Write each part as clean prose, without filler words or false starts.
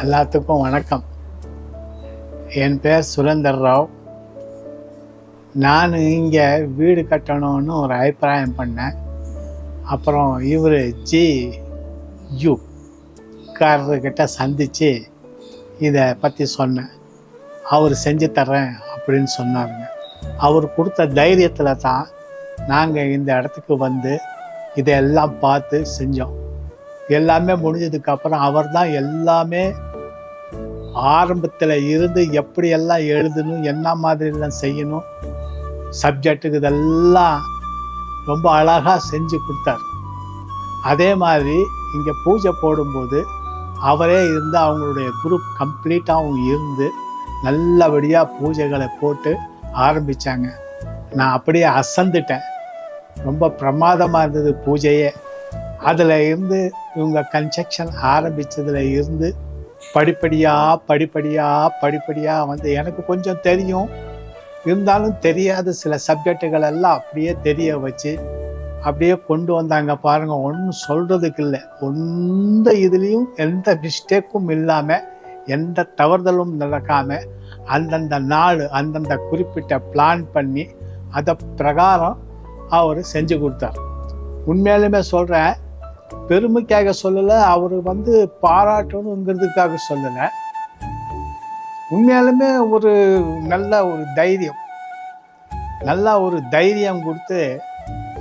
எல்லாத்துக்கும் வணக்கம். என் பேர் சுரேந்தர் ராவ். நான் இங்கே வீடு கட்டணும்னு ஒரு அபிப்பிராயம் பண்ணேன். அப்புறம் இவர் ஜி.யு காரர்கிட்ட சந்தித்து இதை பற்றி சொன்னேன். அவர் செஞ்சு தர்றேன் அப்படின்னு சொன்னாருங்க. அவர் கொடுத்த தைரியத்தில் தான் நாங்கள் இந்த இடத்துக்கு வந்து இதையெல்லாம் பார்த்து செஞ்சோம். எல்லாமே முடிஞ்சதுக்கப்புறம் அவர் தான் எல்லாமே ஆரம்பத்தில் இருந்து எப்படியெல்லாம் எழுதணும், என்ன மாதிரிலாம் செய்யணும், சப்ஜெக்டுக்கு இதெல்லாம் ரொம்ப அழகாக செஞ்சு கொடுத்தார். அதே மாதிரி இங்கே பூஜை போடும்போது அவரே இருந்து அவங்களுடைய குரூப் கம்ப்ளீட்டாகவும் இருந்து நல்லபடியாக பூஜைகளை போட்டு ஆரம்பித்தாங்க. நான் அப்படியே அசந்துட்டேன். ரொம்ப பிரமாதமாக இருந்தது பூஜையே. அதில் இருந்து இவங்க கன்ஸ்ட்ரக்ஷன் ஆரம்பித்ததில் இருந்து படிப்படியாக வந்து எனக்கு கொஞ்சம் தெரியும், இருந்தாலும் தெரியாத சில சப்ஜெக்டுகள் எல்லாம் அப்படியே தெரிய வச்சு அப்படியே கொண்டு வந்தாங்க. பாருங்கள், ஒன்றும் சொல்கிறதுக்கு இல்லை. எந்த இதுலேயும் எந்த மிஸ்டேக்கும் இல்லாமல், எந்த தவறுதலும் நடக்காமல் அந்தந்த நாள் அந்தந்த குறிப்பிட்ட பிளான் பண்ணி அதை பிரகாரம் அவர் செஞ்சு கொடுத்தார். உண்மையாலுமே சொல்கிறேன், பெருமைக்காக சொல்லலை, அவர் வந்து பாராட்டணுங்கிறதுக்காக சொல்லலை. உண்மையாலுமே ஒரு நல்ல ஒரு தைரியம் கொடுத்து,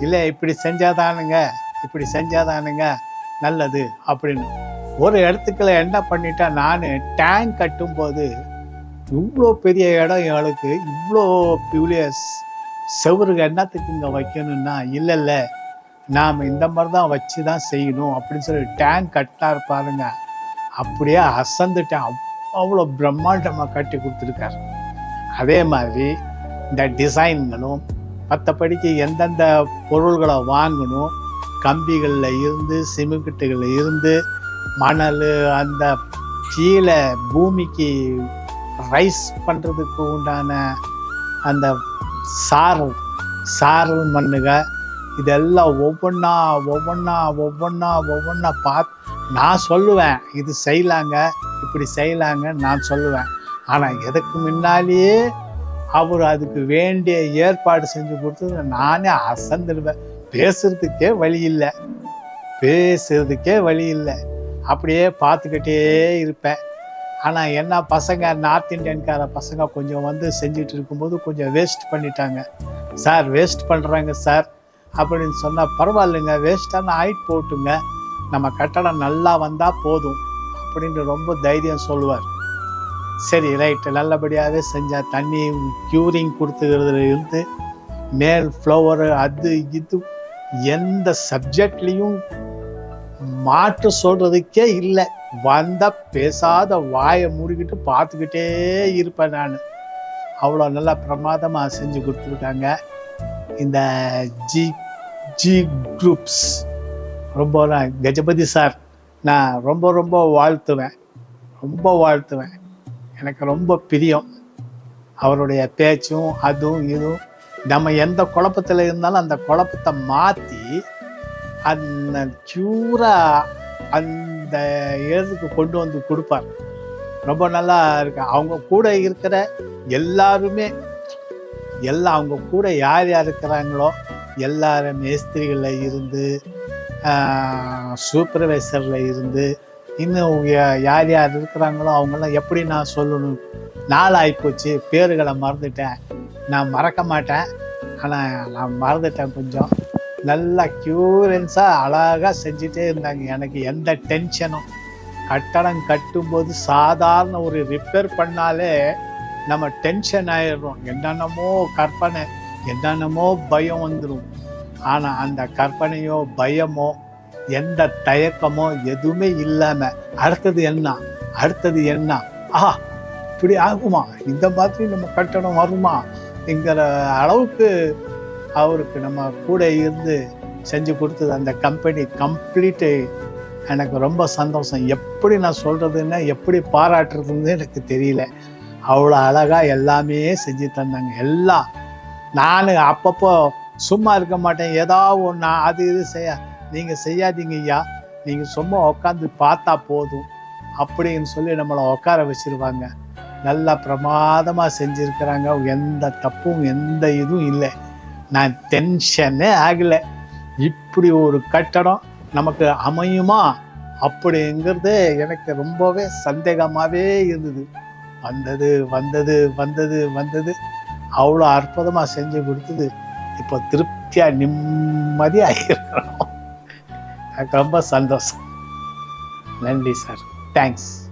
இல்லை இப்படி செஞ்சாதானுங்க நல்லது அப்படின்னு. ஒரு இடத்துக்குள்ள என்ன பண்ணிட்டேன், நான் டேங்க் கட்டும்போது இவ்வளோ பெரிய இடம் எங்களுக்கு, இவ்வளோ பெரிய செவருக்கு என்னத்துக்கு இங்கே வைக்கணும்னா, இல்லை நாம் இந்த மாதிரி தான் வச்சு தான் செய்யணும் அப்படின்னு சொல்லி டேங்க் கட்டினார் பாருங்க. அப்படியே அசந்துட்டேன். அவ்வளோ பிரம்மாண்டமாக கட்டி கொடுத்துருக்காரு. அதே மாதிரி இந்த டிசைன்களும் மற்றபடிக்கு எந்தெந்த பொருள்களை வாங்கணும், கம்பிகளில் இருந்து சிமெண்ட்டுகளில் இருந்து மணல், அந்த கீழே பூமிக்கு ரைஸ் பண்ணுறதுக்கு உண்டான அந்த சாரல் மண்ணுக, இதெல்லாம் ஒவ்வொன்றா பார்த்து நான் சொல்லுவேன், இது செய்யலாங்க, இப்படி செய்யலாங்க நான் சொல்லுவேன். ஆனால் எதுக்கு முன்னாலேயே அவர் அதுக்கு வேண்டிய ஏற்பாடு செஞ்சு கொடுத்தது நானே அசந்துடுவேன். பேசுறதுக்கே வழி இல்லை. அப்படியே பார்த்துக்கிட்டே இருப்பேன். ஆனால் என்ன பசங்க, நார்த் இந்தியன்கார பசங்க கொஞ்சம் வந்து செஞ்சுட்டு இருக்கும்போது கொஞ்சம் வேஸ்ட் பண்ணிட்டாங்க. சார் வேஸ்ட் பண்ணுறாங்க சார் அப்படின்னு சொன்னால், பரவாயில்லைங்க, வேஸ்ட்டான ஆயிட்டு போட்டுங்க, நம்ம கட்டடம் நல்லா வந்தால் போதும் அப்படின்னு ரொம்ப தைரியம் சொல்லுவார். சரி ரைட்டு, நல்லபடியாகவே செஞ்சால் தண்ணி க்யூரிங் கொடுத்துக்கிறதுல இருந்து மேல் ஃப்ளவரு அது இது எந்த சப்ஜெக்ட்லேயும் மாற்று சொல்கிறதுக்கே இல்லை. வந்தால் பேசாத வாயை மூடிக்கிட்டு பார்த்துக்கிட்டே இருப்பேன் நான். அவ்வளோ நல்லா பிரமாதமாக செஞ்சு கொடுத்துருக்காங்க இந்த ஜி குரூப்ஸ். ரொம்ப கஜபதி சார் நான் ரொம்ப வாழ்த்துவேன். எனக்கு ரொம்ப பிரியம் அவருடைய பேச்சும் அதுவும் இதுவும். நம்ம எந்த குழப்பத்தில் இருந்தாலும் அந்த குழப்பத்தை மாற்றி அந்த க்யூராக அந்த இடத்துக்கு கொண்டு வந்து கொடுப்பார். ரொம்ப நல்லா இருக்கு. அவங்க கூட இருக்கிற எல்லாருமே அவங்க கூட யார் இருக்கிறாங்களோ எல்லாரும் மேஸ்திரிகளில் இருந்து சூப்பர்வைசரில் இருந்து இன்னும் யார் இருக்கிறாங்களோ அவங்கெல்லாம் எப்படி நான் சொல்லணும், நாள் ஆகிப்போச்சு, பேருகளை மறந்துட்டேன். நான் மறக்க மாட்டேன், ஆனால் நான் மறந்துட்டேன். கொஞ்சம் நல்லா க்யூரன்ஸாக அழகாக செஞ்சுட்டே இருந்தாங்க. எனக்கு எந்த டென்ஷனும், கட்டடம் கட்டும்போது சாதாரண ஒரு ரிப்பேர் பண்ணாலே நம்ம டென்ஷன் ஆயிடுறோம். என்னென்னமோ கற்பனை, என்னென்னமோ பயம் வந்துடும். ஆனால் அந்த கற்பனையோ பயமோ எந்த தயக்கமோ எதுவுமே இல்லாமல் அடுத்தது என்ன இப்படி ஆகுமா, இந்த மாதிரி நம்ம கட்டணம் வருமா என்கிற அளவுக்கு அவருக்கு நம்ம கூட இருந்து செஞ்சு கொடுத்தது அந்த கம்பெனி கம்ப்ளீட்டு. எனக்கு ரொம்ப சந்தோஷம். எப்படி நான் சொல்கிறதுன்னா, எப்படி பாராட்டுறதுன்னு எனக்கு தெரியல. அவ்வளோ அழகாக எல்லாமே செஞ்சு தந்தாங்க. எல்லாம் நான் அப்பப்போ சும்மா இருக்க மாட்டேன், ஏதாவது ஒன்று அது இது நீங்கள் செய்யாதீங்க ஐயா, நீங்கள் சும்மா உட்காந்து பார்த்தா போதும் அப்படின்னு சொல்லி நம்மளை உட்கார வச்சிருவாங்க. நல்லா பிரமாதமாக செஞ்சுருக்கிறாங்க. எந்த தப்பும் எந்த இதுவும் இல்லை. நான் டென்ஷனே ஆகலை. இப்படி ஒரு கட்டடம் நமக்கு அமையுமா அப்படிங்கிறது எனக்கு ரொம்பவே சந்தேகமாகவே இருந்தது. வந்தது வந்தது வந்தது வந்தது அவ்வளோ அற்புதமாக செஞ்சு கொடுத்தது. இப்போ திருப்தியாக நிம்மதியாக இருக்கிறோம். எனக்கு ரொம்ப சந்தோஷம். நன்றி சார். தேங்க்ஸ்.